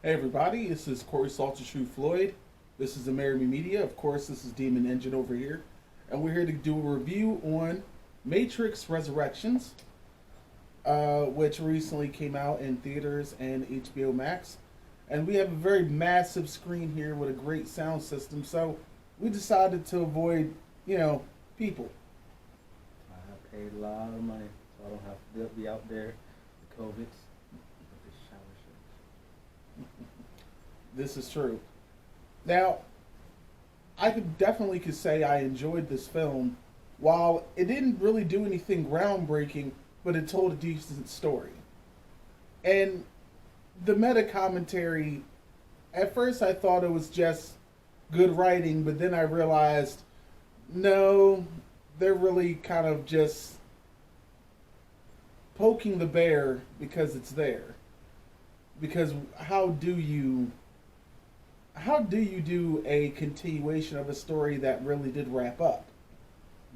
Hey everybody, this is Corey Salter True Floyd. This is Amerime Media. Of course, this is Demon Enjin over here. And we're here to do a review on Matrix Resurrections, which recently came out in theaters and HBO Max. And we have a very massive screen here with a great sound system, so we decided to avoid, people. I have paid a lot of money, so I don't have to be out there with COVID. With this shower shit. This is true. Now, I could say I enjoyed this film. While it didn't really do anything groundbreaking, but it told a decent story. And the meta commentary, at first I thought it was just good writing, but then I realized, no, they're really kind of just poking the bear because it's there. Because how do you do a continuation of a story that really did wrap up?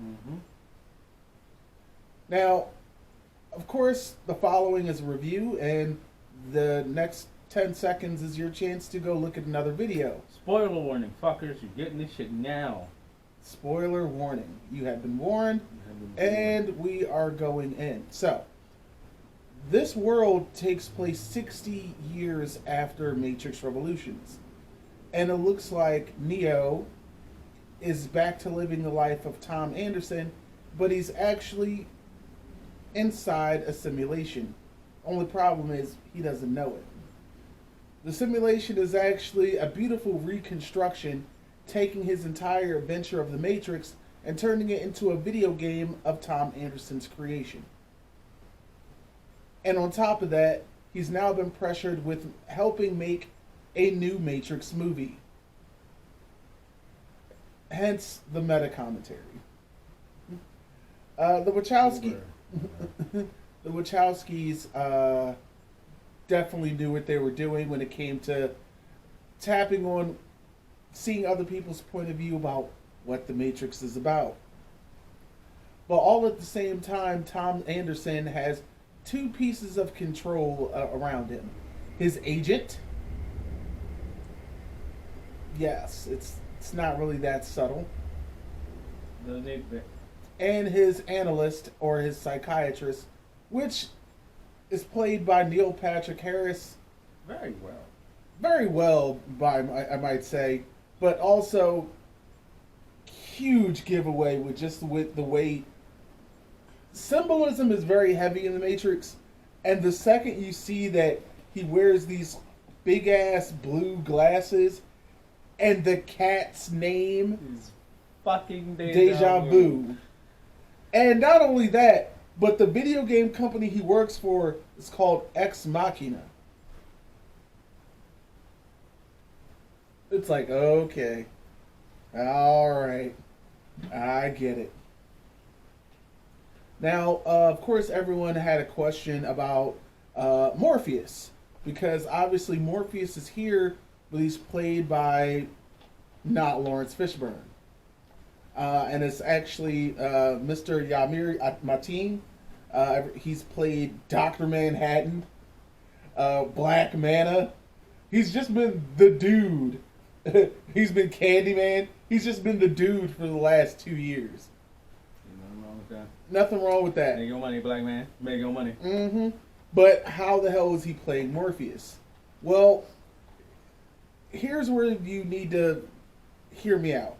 Mm-hmm. Now, of course, the following is a review, and the next 10 seconds is your chance to go look at another video. Spoiler warning, fuckers, you're getting this shit now. Spoiler warning. You have been warned, and we are going in. So, this world takes place 60 years after Matrix Revolutions. And it looks like Neo is back to living the life of Tom Anderson, but he's actually inside a simulation. Only problem is he doesn't know it. The simulation is actually a beautiful reconstruction, taking his entire adventure of the Matrix and turning it into a video game of Tom Anderson's creation. And on top of that, he's now been pressured with helping make a new Matrix movie. Hence the meta commentary. The Wachowskis definitely knew what they were doing when it came to tapping on seeing other people's point of view about what the Matrix is about. But all at the same time, Tom Anderson has two pieces of control around him. His agent. Yes, it's not really that subtle. And his analyst, or his psychiatrist, which is played by Neil Patrick Harris. Very well. Very well, I might say. But also, huge giveaway with the way symbolism is very heavy in the Matrix. And the second you see that he wears these big ass blue glasses, and the cat's name is fucking Deja Vu. And not only that, but the video game company he works for is called Ex Machina. It's like, okay. Alright. I get it. Now, of course, everyone had a question about Morpheus. Because obviously Morpheus is here, but he's played by not Lawrence Fishburne. And it's actually Mr. Yamir Mateen. He's played Dr. Manhattan, Black Manta. He's just been the dude. He's been Candyman. He's just been the dude for the last 2 years. Nothing wrong with that. Nothing wrong with that. Make your money, black man. Make your money. Mm-hmm. But how the hell is he playing Morpheus? Well, here's where you need to hear me out.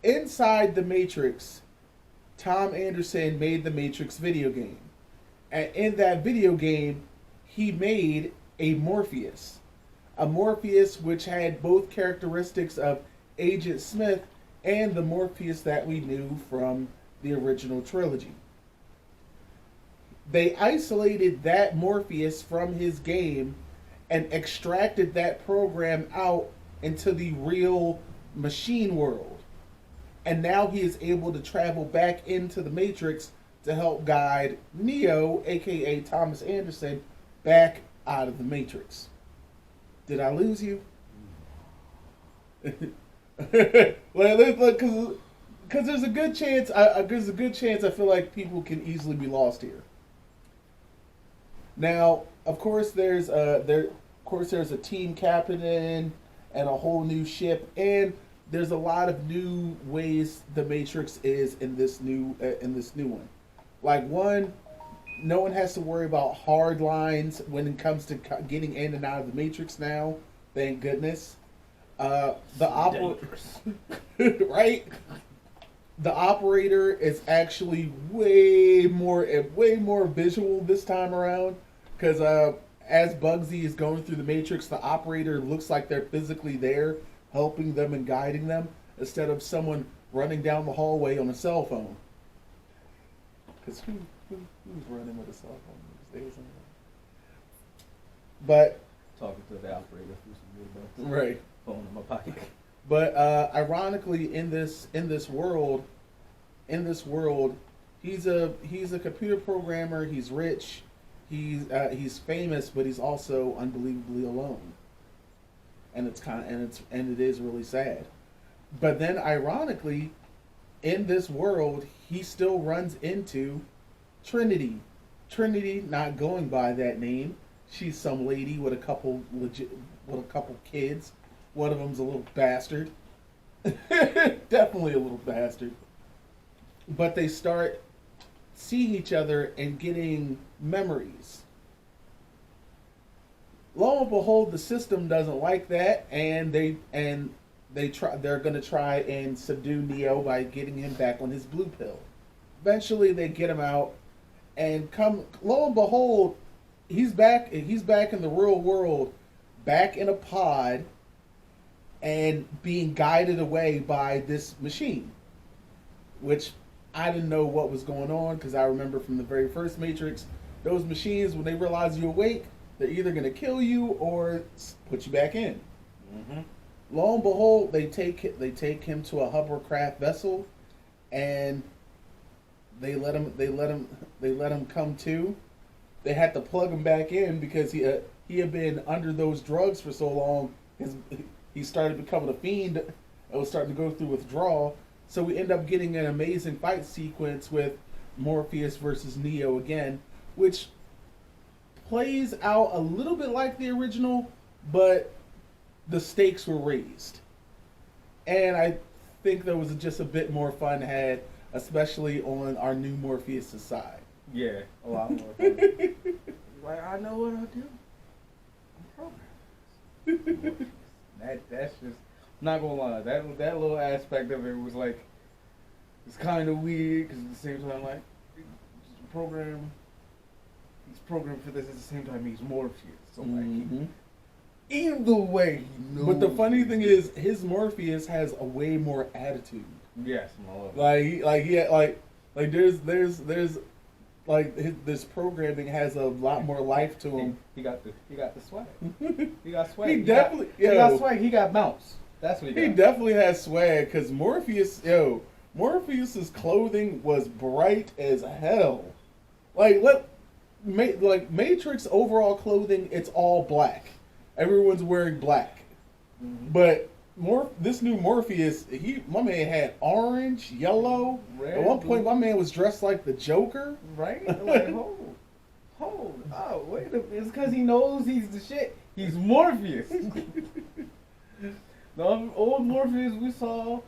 Inside the Matrix, Tom Anderson made the Matrix video game. And in that video game, he made a Morpheus. A Morpheus which had both characteristics of Agent Smith and the Morpheus that we knew from the original trilogy. They isolated that Morpheus from his game and extracted that program out into the real machine world. And now he is able to travel back into the Matrix to help guide Neo, aka Thomas Anderson, back out of the Matrix. Did I lose you? Because there's a good chance. I feel like people can easily be lost here. Now, of course, there's Of course, there's a team captain and a whole new ship, and there's a lot of new ways the Matrix is in this new one. Like one, no one has to worry about hard lines when it comes to getting in and out of the Matrix now. Thank goodness. The right. The operator is actually way more visual this time around because as Bugsy is going through the Matrix, the operator looks like they're physically there, helping them and guiding them, instead of someone running down the hallway on a cell phone. Because who's running with a cell phone these days? But talking to the operator through some weird right phone in my pocket. But ironically, in this world, he's a computer programmer. He's rich. He's famous, but he's also unbelievably alone. And it is really sad. But then, ironically, in this world, he still runs into Trinity. Trinity, not going by that name. She's some lady with a couple kids. One of them's a little bastard. Definitely a little bastard. But they start seeing each other and getting memories. Lo and behold, the system doesn't like that, and they're gonna try and subdue Neo by getting him back on his blue pill. Eventually, they get him out, and lo and behold, he's back in the real world, back in a pod, and being guided away by this machine, which I didn't know what was going on, because I remember from the very first Matrix, those machines, when they realize you're awake, they're either going to kill you or put you back in. Mm-hmm. Lo and behold, they take him to a hovercraft vessel, and they let him come to. They had to plug him back in because he had been under those drugs for so long. He started becoming a fiend. It was starting to go through withdrawal. So we end up getting an amazing fight sequence with Morpheus versus Neo again, which plays out a little bit like the original, but the stakes were raised. And I think there was just a bit more fun had, especially on our new Morpheus' side. Yeah, a lot more fun. Like, I know what I do. I'm programmed. That's just, I'm not gonna lie, that little aspect of it was like, it's kind of weird, because at the same time, like, he's programmed for this, at the same time he's Morpheus, so like, either way he knows. But the funny thing is, his Morpheus has a way more attitude. Yes, my love. This programming has a lot more life to him. He got the swag. He got swag. He definitely got swag. He got bounce. That's what he got. He definitely has swag, because Morpheus's clothing was bright as hell. Matrix overall clothing, it's all black. Everyone's wearing black. Mm-hmm. But this new Morpheus, my man had orange, yellow. Red, at one point, my man was dressed like the Joker. Right? Like, hold. Oh, wait a minute. It's because he knows he's the shit. He's Morpheus. The old Morpheus we saw,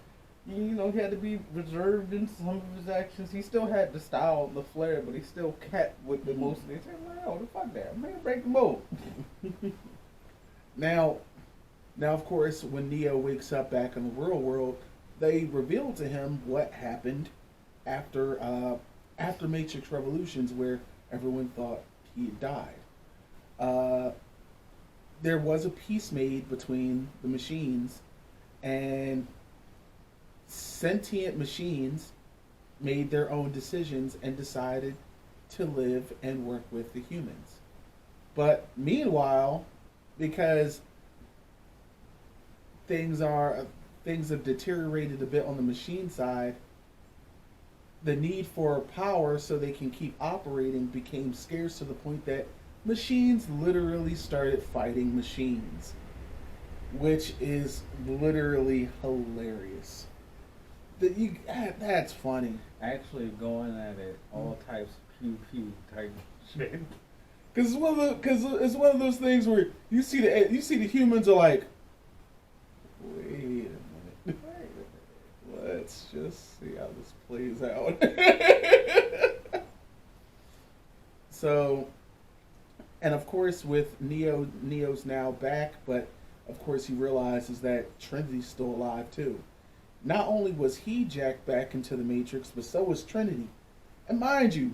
he had to be reserved in some of his actions. He still had the style, the flair, but he still kept with the most of it. Oh, the fuck that. I'm going to break the mold. Now, of course, when Neo wakes up back in the real world, they reveal to him what happened after Matrix Revolutions, where everyone thought he had died. There was a peace made between the machines, and sentient machines made their own decisions and decided to live and work with the humans. But meanwhile, because things have deteriorated a bit on the machine side, the need for power so they can keep operating became scarce, to the point that machines literally started fighting machines, which is literally hilarious. That's funny. Actually going at it, all types of pew pew type shit. Because it's one of those things where you see the humans are like, wait a minute, let's just see how this plays out. So, and of course with Neo's now back, but of course he realizes that Trinity's still alive too. Not only was he jacked back into the Matrix, but so was Trinity. And mind you,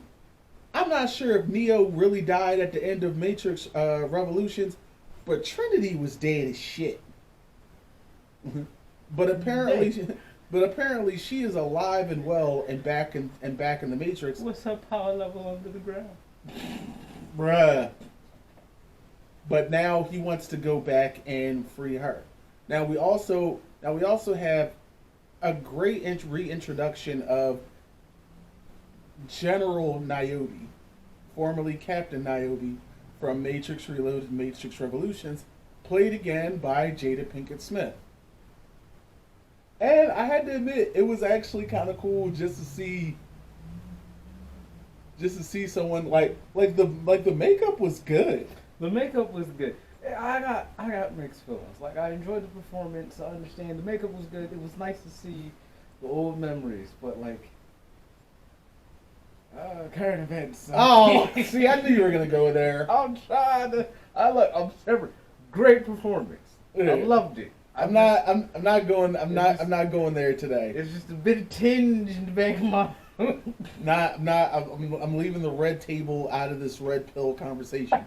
I'm not sure if Neo really died at the end of Matrix Revolutions, but Trinity was dead as shit. But apparently she is alive and well and back in the Matrix. What's her power level under the ground? Bruh. But now he wants to go back and free her. Now we also have a great reintroduction of General Niobe, formerly Captain Niobe, from Matrix Reloaded, Matrix Revolutions, played again by Jada Pinkett Smith. And I had to admit, it was actually kind of cool just to see someone like the makeup was good. The makeup was good. I got mixed feelings. Like, I enjoyed the performance. I understand the makeup was good. It was nice to see the old memories, but like current events. Oh, see, I knew you were gonna go there. I'm trying to. I'm separate. Great performance. Yeah. I loved it. I'm not going there today. It's just a bit of tinge in the back of my. I'm leaving the red table out of this red pill conversation.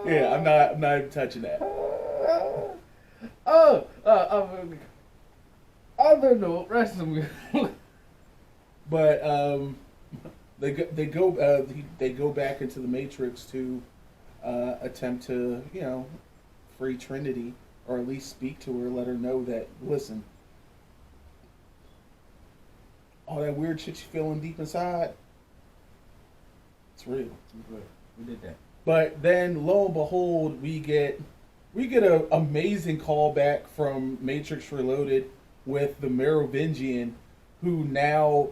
Yeah, I'm not even touching that. Other note, wrestling. But they go back into the Matrix to attempt to free Trinity, or at least speak to her, let her know that, listen, all that weird shit you feeling deep inside, it's real. We did that. But then, lo and behold, we get an amazing callback from Matrix Reloaded with the Merovingian, who now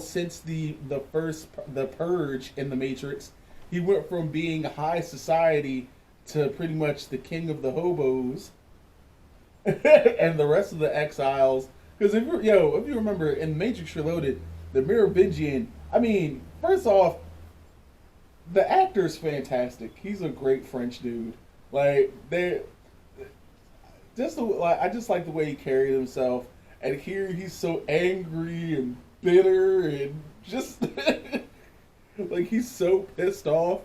since the purge in the Matrix, he went from being high society to pretty much the king of the hobos and the rest of the exiles. Because if you remember in Matrix Reloaded, the Merovingian, I mean, first off, the actor's fantastic. He's a great French dude. Like, I just like the way he carried himself. And here he's so angry and bitter and just like he's so pissed off.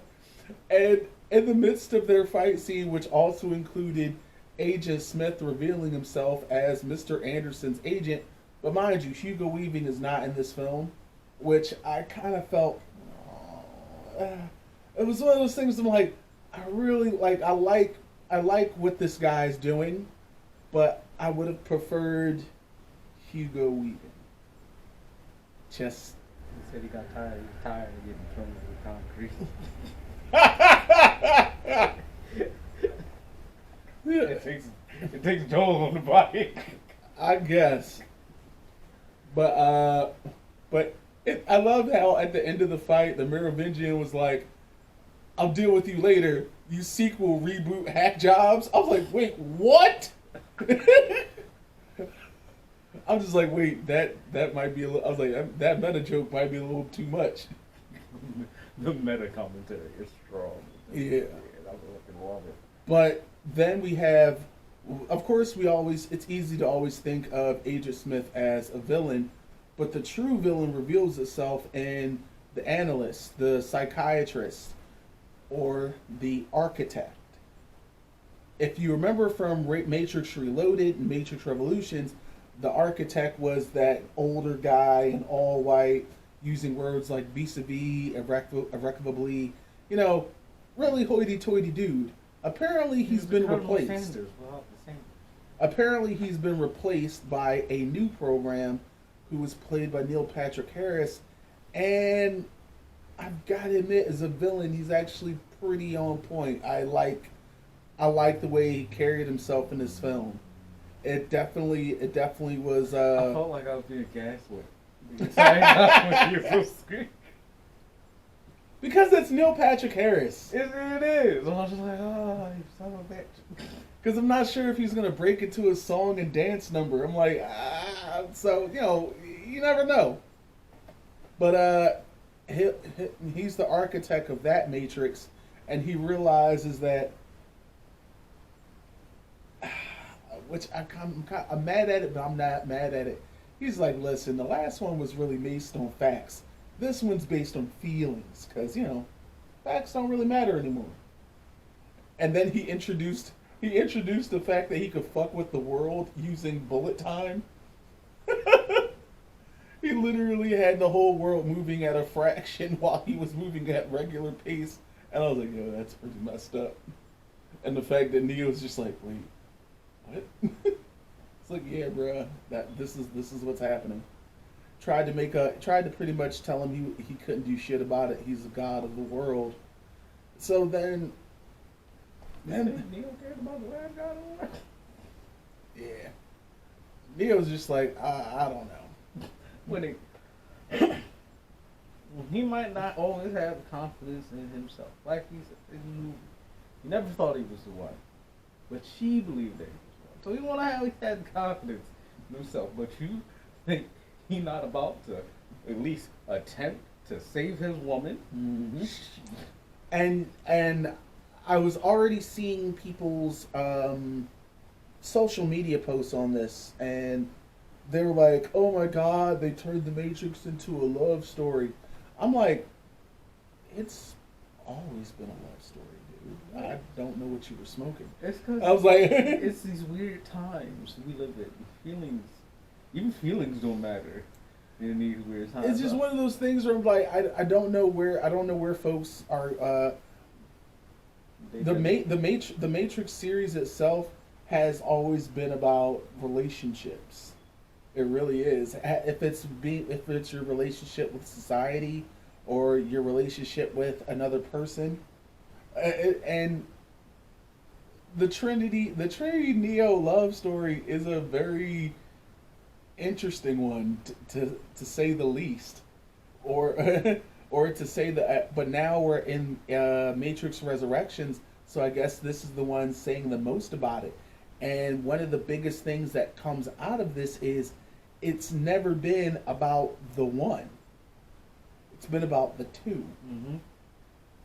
And in the midst of their fight scene, which also included Agent Smith revealing himself as Mr. Anderson's agent, but mind you, Hugo Weaving is not in this film, which I kind of felt. It was one of those things. I'm like, I like what this guy's doing, but I would have preferred Hugo Weaving. Just. He said he got tired. He was tired of getting thrown with concrete. Yeah. It takes a toll on the body. I guess. But I love how at the end of the fight, the Merovingian was like, "I'll deal with you later. You sequel reboot hack jobs." I was like, "Wait, what?" I'm just like, "Wait, that might be a little." I was like, "That meta joke might be a little too much." The meta commentary is strong. Yeah. I fucking love it. But then we have, of course, it's easy to always think of Agent Smith as a villain, but the true villain reveals itself in the analyst, the psychiatrist, or the architect. If you remember from Matrix Reloaded and Matrix Revolutions, the architect was that older guy in all white, using words like vis-a-vis, irrevocably, really hoity-toity dude. Apparently he's been replaced. Apparently he's been replaced by a new program who was played by Neil Patrick Harris, and I've got to admit, as a villain, he's actually pretty on point. I like the way he carried himself in this film. It definitely was. I felt like I was being gaslit. Because it's Neil Patrick Harris. It is. I was just like, oh, you son of a bitch. Because I'm not sure if he's going to break into a song and dance number. I'm like, so, you never know. But he's the architect of that Matrix, and he realizes that, which I'm mad at it, but I'm not mad at it. He's like, listen, the last one was really based on facts. This one's based on feelings, because, facts don't really matter anymore. And then he introduced the fact that he could fuck with the world using bullet time. He literally had the whole world moving at a fraction while he was moving at regular pace. And I was like, yo, that's pretty messed up. And the fact that Neo's just like, wait, what? It's like, yeah, bruh, this is what's happening. Tried to pretty much tell him he couldn't do shit about it. He's the god of the world. So then Neo cared about the last god of the world. Yeah. Neo's just like, I don't know. When he might not always have confidence in himself. Like he said in the movie. He never thought he was the one. But she believed that he was the one. So he wanna have at least have confidence in himself. But you think he's not about to at least attempt to save his woman? Mm-hmm. And I was already seeing people's social media posts on this, and they were like, oh my god, they turned the Matrix into a love story. I'm like, it's always been a love story, dude. I don't know what you were smoking. It's because I was like, it's these weird times we live in. Even feelings don't matter in these weird times. It's just one of those things where I'm like, I don't know where folks are. The Matrix series itself has always been about relationships. It really is. If it's your relationship with society or your relationship with another person, and the Trinity Neo love story is a very interesting one to say the least, or to say that. But now we're in Matrix Resurrections, so I guess this is the one saying the most about it. And one of the biggest things that comes out of this is it's never been about the one. It's been about the two. Mm-hmm.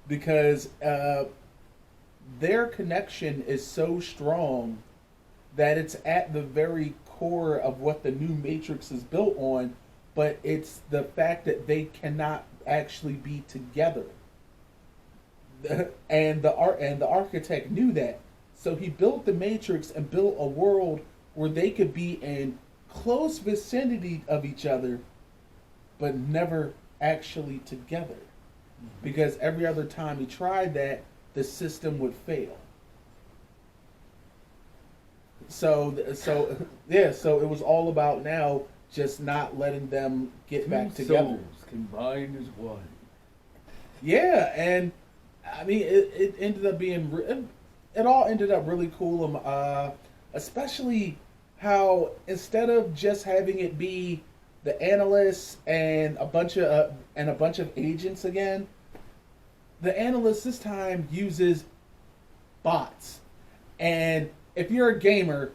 Because their connection is so strong that it's at the very core of what the new Matrix is built on, but it's the fact that they cannot actually be together. And the architect knew that. So he built the Matrix and built a world where they could be in close vicinity of each other, but never actually together. Because every other time he tried that, the system would fail. So it was all about now just not letting them get back together. Souls combined as one. Yeah, and I mean it ended up being it all ended up really cool. Especially how instead of just having it be the analysts and a bunch of agents again, the analyst this time uses bots. And if you're a gamer,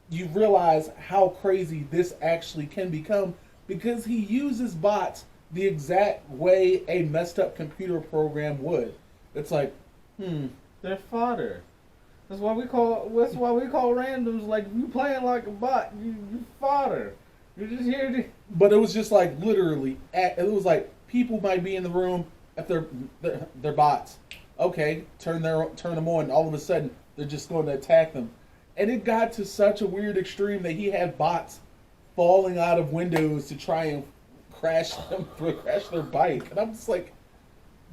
you realize how crazy this actually can become because he uses bots the exact way a messed up computer program would. It's like, they're fodder. That's why we call randoms like you playing like a bot. You fodder. You're just here to. But it was just like literally. It was like people might be in the room if they're bots. Okay, turn them on. All of a sudden they're just going to attack them, and it got to such a weird extreme that he had bots falling out of windows to try and crash their bike, and I'm just like,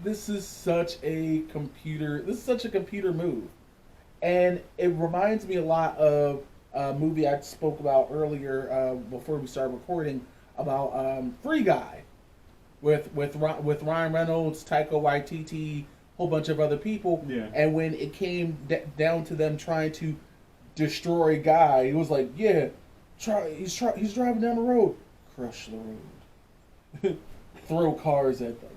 this is such a computer move. And it reminds me a lot of a movie I spoke about earlier before we started recording about Free Guy with Ryan Reynolds, Taika Waititi, whole bunch of other people. Yeah. And when it came down to them trying to destroy Guy, it was like, yeah, he's driving down the road, crush the road. throw cars at them.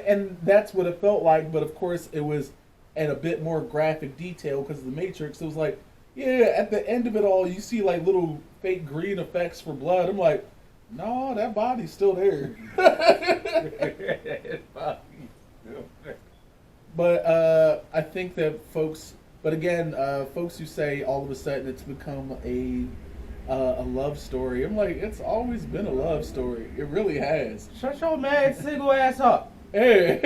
And that's what it felt like, but of course it was at a bit more graphic detail because of the Matrix. It was like, yeah, at the end of it all, you see like little fake green effects for blood. I'm like, no, that body's still there. But I think that folks, but again, folks who say all of a sudden it's become a love story. I'm like, it's always been a love story. It really has. Shut your mad single ass up. Hey.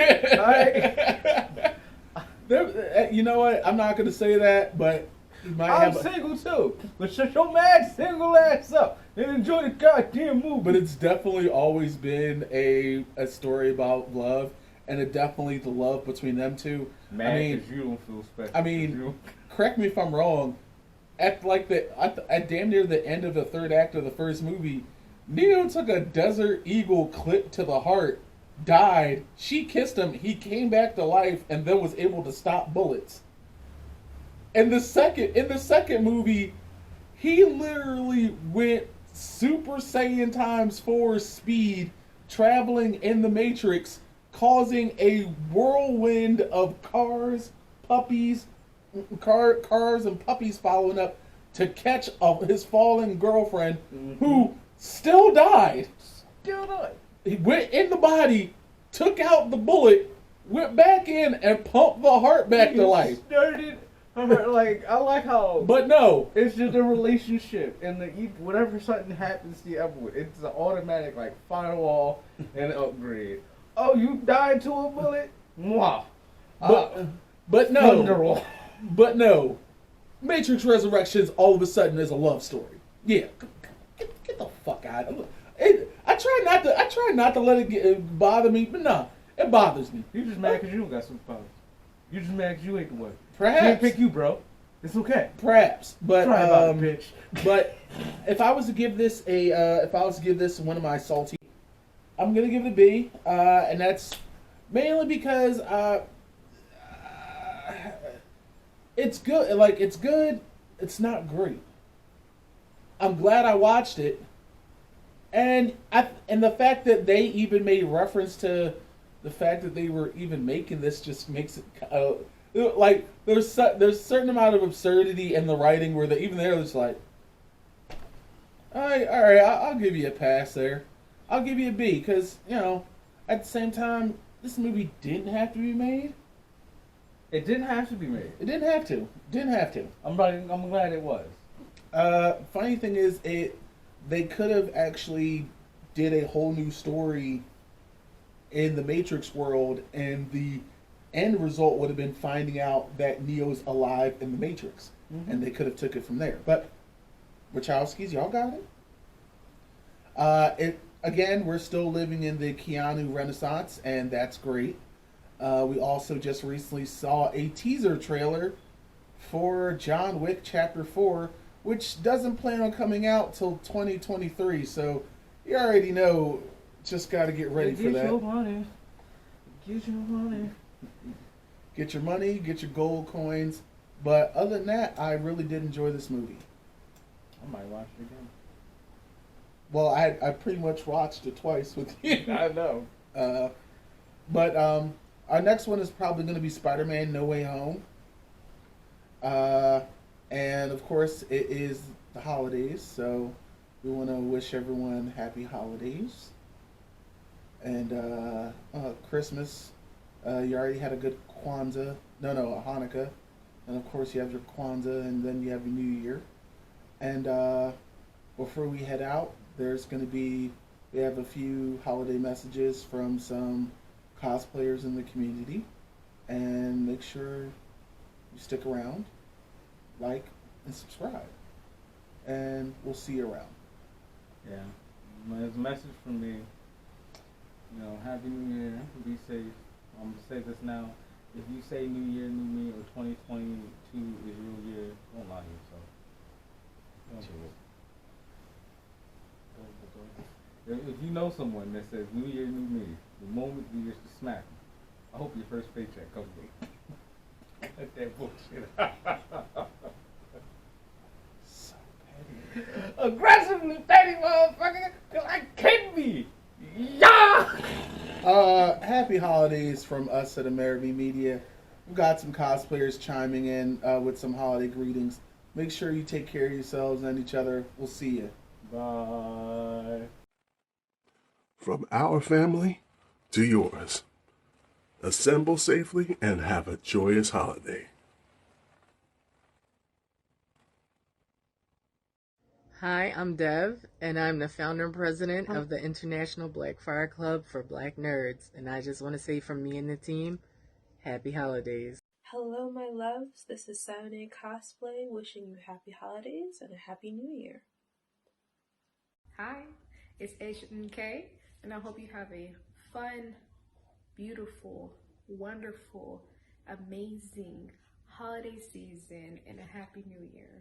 You know what? I'm not gonna say that, but you might I'm have. single too, but shut your mad single ass up and enjoy the goddamn movie. But it's definitely always been a story about love, and it definitely the love between them two. Man, I mean, you don't feel special. I mean, correct me if I'm wrong. At damn near the end of the third act of the first movie, Neo took a Desert Eagle clip to the heart, died. She kissed him. He came back to life, and then was able to stop bullets. In the second movie, he literally went Super Saiyan ×4 speed, traveling in the Matrix, causing a whirlwind of cars and puppies following up to catch his fallen girlfriend, who still died. He went in the body, took out the bullet, went back in, and pumped the heart back to life. Started like, I like how. But no, it's just a relationship, and whenever something happens to you, it's an automatic like firewall and upgrade. Oh, you died to a bullet? Mwah. But no. But no. Matrix Resurrections all of a sudden is a love story. Yeah. Get the fuck out of it. I try not to let it bother me, but nah, it bothers me. You just mad because you don't got superpowers. You just mad because you ain't the one. Perhaps. She didn't pick you, bro. It's okay. Perhaps. But try about it, bitch. But if I was to give this one of my salty, I'm gonna give it a B, and that's mainly because it's good. Like, it's good. It's not great. I'm glad I watched it, and the fact that they even made reference to the fact that they were even making this just makes it like there's a certain amount of absurdity in the writing where even they're just like, all right, I'll give you a pass there. I'll give you a B because, at the same time, this movie didn't have to be made. It didn't have to be made. It didn't have to. I'm glad it was. Funny thing is, they could have actually did a whole new story in the Matrix world, and the end result would have been finding out that Neo's alive in the Matrix, and they could have took it from there. But Wachowskis, y'all got it. Again, we're still living in the Keanu Renaissance, and that's great. We also just recently saw a teaser trailer for John Wick Chapter 4, which doesn't plan on coming out till 2023, so you already know, just got to get ready for that. Get your money. Get your money. Get your money, get your gold coins. But other than that, I really did enjoy this movie. I might watch it again. Well, I pretty much watched it twice with you. I know. But our next one is probably going to be Spider-Man No Way Home. And of course, it is the holidays, so we want to wish everyone happy holidays. And Christmas, you already had a good Kwanzaa. No, a Hanukkah. And of course, you have your Kwanzaa, and then you have your New Year. And before we head out, we have a few holiday messages from some cosplayers in the community. And make sure you stick around, like, and subscribe. And we'll see you around. Yeah. There's a message from me. Happy New Year. Be safe. I'm going to say this now. If you say New Year, New Me, or 2022 is your year, don't lie to yourself. Don't do it. If you know someone that says New Year, New Me, the moment you just smack them, I hope your first paycheck comes late. Cut that bullshit. So petty. Aggressively petty motherfucker, because I can be. Yeah! Happy holidays from us at Amerime Media. We've got some cosplayers chiming in with some holiday greetings. Make sure you take care of yourselves and each other. We'll see you. Bye. From our family to yours, assemble safely and have a joyous holiday. Hi, I'm Dev, and I'm the founder and president of the International Black Fire Club for Black Nerds. And I just want to say from me and the team, happy holidays. Hello, my loves. This is 7A Cosplay wishing you happy holidays and a happy new year. Hi, it's H&K, and I hope you have a fun, beautiful, wonderful, amazing holiday season and a happy new year.